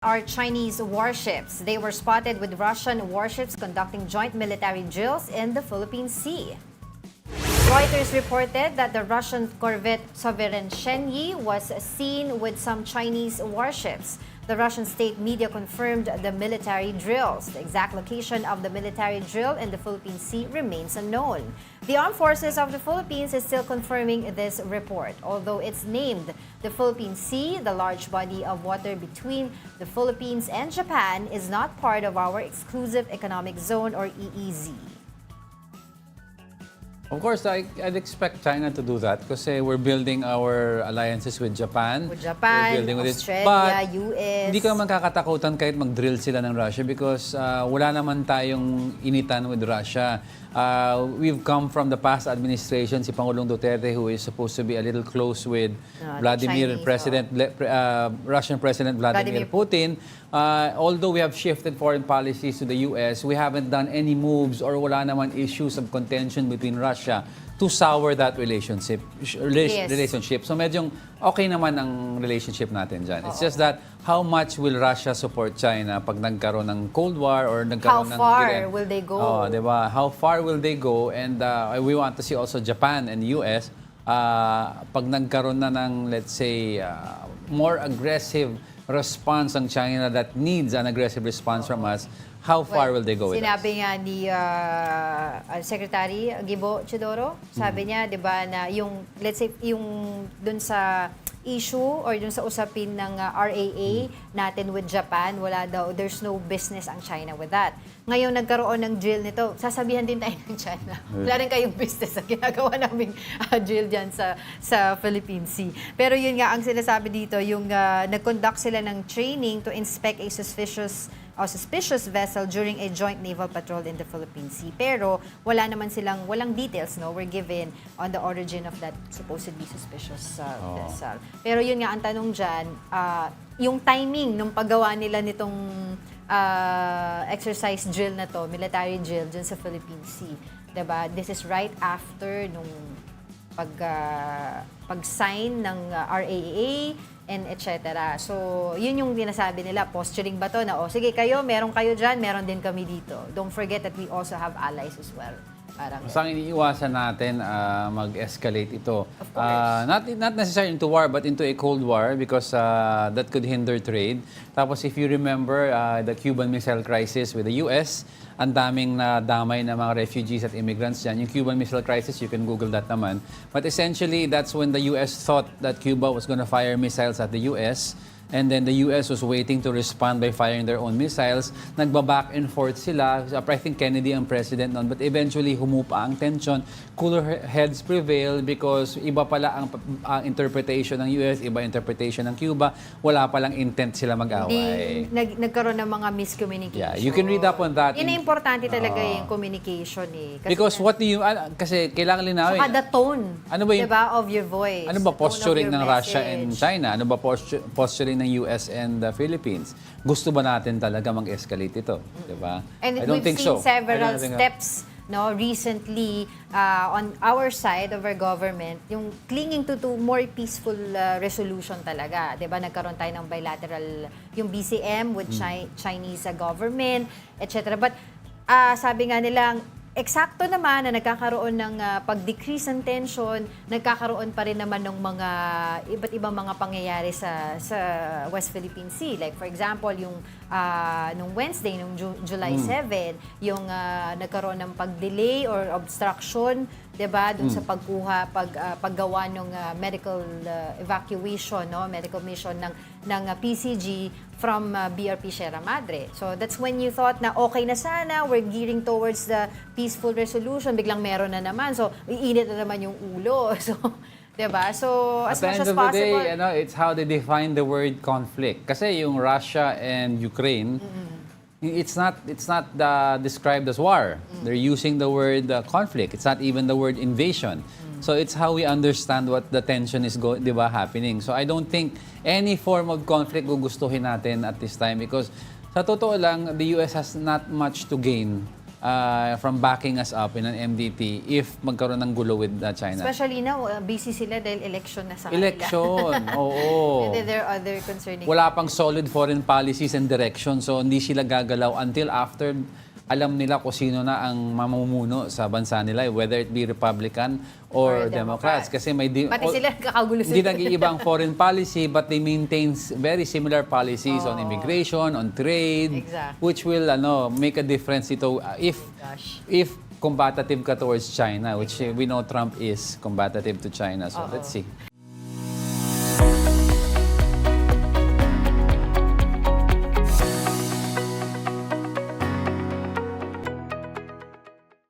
are Chinese warships. They were spotted with Russian warships conducting joint military drills in the Philippine Sea. Reuters reported that the Russian corvette Sovereign Shenyi was seen with some Chinese warships. The Russian state media confirmed the military drills. The exact location of the military drill in the Philippine Sea remains unknown. The Armed Forces of the Philippines is still confirming this report. Although it's named the Philippine Sea, the large body of water between the Philippines and Japan is not part of our exclusive economic zone or EEZ. Of course, I'd expect China to do that kasi we're building our alliances with Japan. With Japan, we're building with Australia, But US. hindi ka naman kakatakutan kahit mag-drill sila ng Russia because wala naman tayong initan with Russia. We've come from the past administration, si Pangulong Duterte, who is supposed to be a little close with Russian President Vladimir Putin. Although we have shifted foreign policies to the US, we haven't done any moves or wala naman issues of contention between Russia to sour that relationship. So medyo okay naman ang relationship natin dyan. It's just that how much will Russia support China pag nagkaroon ng Cold War or nagkaroon ng... How far will they go? Diba? How far will they go? And we want to see also Japan and US pag nagkaroon na ng, let's say, more aggressive response ang China that needs an aggressive response from us, how far will they go with us? Sinabi nga ni Secretary Gibo Chidoro, sabi niya, 'di ba, na yung let's say yung dun sa issue or dun sa usapin ng RAA natin with Japan, wala daw, there's no business ang China with that. Ngayon nagkaroon ng drill nito, sasabihan din tayo ng China. Wala rin kayong business sa ginagawa naming drill diyan sa Philippine Sea. Pero yun nga ang sinasabi dito, yung nag-conduct sila ng training to inspect a suspicious vessel during a joint naval patrol in the Philippine Sea. Pero walang details were given on the origin of that supposedly suspicious vessel. Pero yun nga ang tanong dyan, yung timing ng paggawa nila nitong exercise drill na to, military drill dyan sa Philippine Sea. Diba? This is right after nung pag-sign ng RAA and etc. So, yun yung dinasabi nila, posturing ba to na, sige kayo, meron kayo dyan, meron din kami dito. Don't forget that we also have allies as well. Basta iniiwasan natin mag-escalate ito. Of course. Not necessarily into war, but into a Cold War because that could hinder trade. Tapos if you remember the Cuban Missile Crisis with the US, ang daming nadamay na mga refugees at immigrants dyan. Yung Cuban Missile Crisis, you can Google that naman. But essentially, that's when the US thought that Cuba was going to fire missiles at the US. And then the US was waiting to respond by firing their own missiles. Nagba-back and forth sila. I think Kennedy ang president noon. But eventually, humupa ang tension. Cooler heads prevail because iba pala ang interpretation ng US, iba interpretation ng Cuba. Wala palang intent sila mag-away. Nagkaroon ng mga miscommunication. Yeah, you can read up on that. Yun importante talaga yung communication Kasi because what do you... kasi kailangan linawin. Saka the tone, ano ba yung, diba, of your voice. Ano ba posturing ng Russia message. and China? Ano ba posturing ng US and the Philippines? Gusto ba natin talaga mag-escalate ito? Diba? And I don't we've think seen so. several steps recently on our side of our government, yung clinging to more peaceful resolution talaga. Diba? Nagkaroon tayo ng bilateral, yung BCM with Chinese government, etc. But sabi nga nilang, eksakto naman na nagkakaroon ng pag-decrease ng tension, nagkakaroon pa rin naman ng mga iba't ibang mga pangyayari sa West Philippine Sea. Like for example, yung nung Wednesday, nung July 7, yung nagkaroon ng pag-delay or obstruction, 'di ba, dun sa paggawa ng medical evacuation, medical mission ng PCG from BRP Sierra Madre. So that's when you thought na okay na sana, we're gearing towards the peaceful resolution, biglang meron na naman. So iinit na naman yung ulo. So, 'di ba? So as much as possible. At the end of the day, it's how they define the word conflict. Kasi yung Russia and Ukraine, it's not described as war. They're using the word conflict. It's not even the word invasion. So it's how we understand what the tension is happening. So I don't think any form of conflict gugustuhin natin at this time because sa totoo lang, the US has not much to gain from backing us up in an MDT if magkaroon ng gulo with China. Especially now, busy sila dahil election na sa kanila. Election, oo. And then there are other concerning... Wala pang solid foreign policies and direction, so hindi sila gagalaw until after alam nila kung sino na ang mamumuno sa bansa nila, whether it be Republican or Democrats. Kasi may Pati sila kakagulo hindi nag-iiba ang foreign policy, but they maintain very similar policies on immigration, on trade, which will make a difference ito if combative ka towards China, which we know Trump is combative to China. So let's see.